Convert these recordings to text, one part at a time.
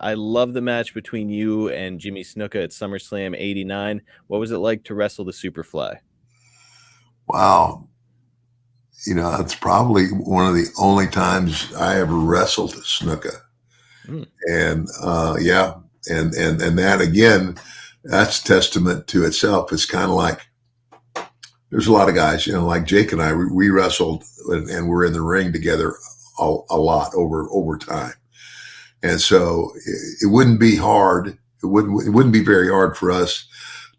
I love the match between you and Jimmy Snuka at SummerSlam '89. What was it like to wrestle the Superfly? Wow. That's probably one of the only times I ever wrestled Snuka. Mm, And yeah, and that again, that's testament to itself. It's kind of like there's a lot of guys, like Jake and I, we wrestled and we're in the ring together a lot over time. And so it wouldn't be hard. It wouldn't be very hard for us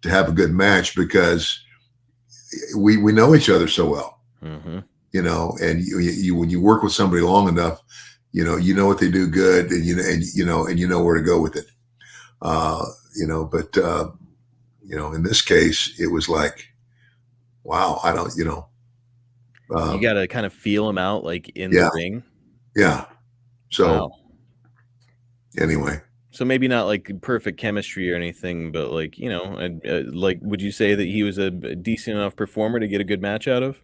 to have a good match because we know each other so well. mhm. And you when you work with somebody long enough, you know what they do good, and you know where to go with it. But in this case, it was like, wow, I don't, uh, You gotta kind of feel him out, like, in the yeah, ring? yeah. So Wow. anyway, So maybe not, like, perfect chemistry or anything, but, like, like, would you say that he was a decent enough performer to get a good match out of?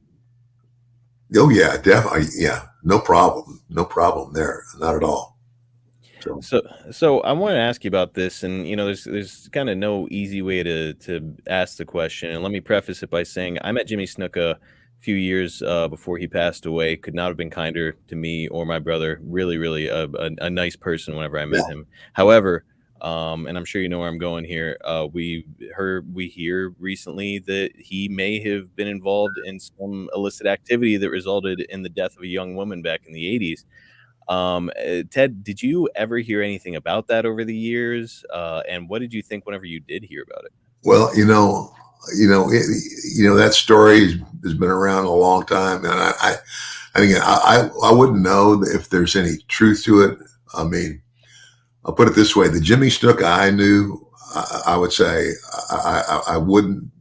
oh yeah, definitely, yeah, no problem there, not at all. So So so I wanna ask you about this, and, there's kinda no easy way to ask the question, and let me preface it by saying I met Jimmy Snuka a few years, before he passed away, could not have been kinder to me or my brother, really, really a nice person whenever I met yeah, him. However, and I'm sure you know where I'm going here, we hear recently that he may have been involved in some illicit activity that resulted in the death of a young woman back in the '80s. Ted, did you ever hear anything about that over the years? And what did you think whenever you did hear about it? well, that story has been around a long time, and I think I wouldn't know if there's any truth to it. I mean, I'll put it this way: the Jimmy Snuka I knew, I would say I wouldn't.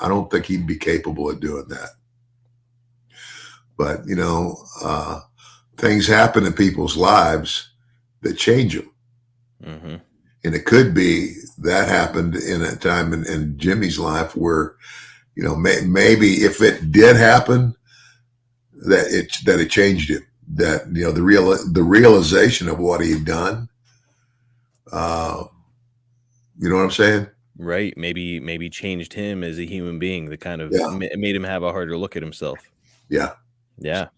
I don't think he'd be capable of doing that. But things happen in people's lives that change them, Mhm. and it could be that happened in a time in Jimmy's life where maybe if it did happen, that it changed him. That the realization of what he'd done. Uh, you know what I'm saying? Right, maybe changed him as a human being that kind of Yeah, made him have a harder look at himself. yeah. Yeah,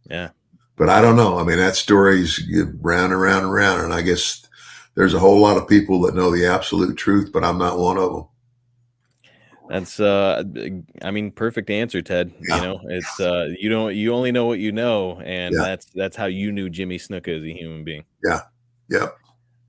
yeah. But I don't know. I mean, that story's round and round and round, and I guess there's a whole lot of people that know the absolute truth, but I'm not one of them. That's, I mean, perfect answer, Ted. Yeah, It's, you only know what you know, and yeah, that's how you knew Jimmy Snuka as a human being. yeah, yeah.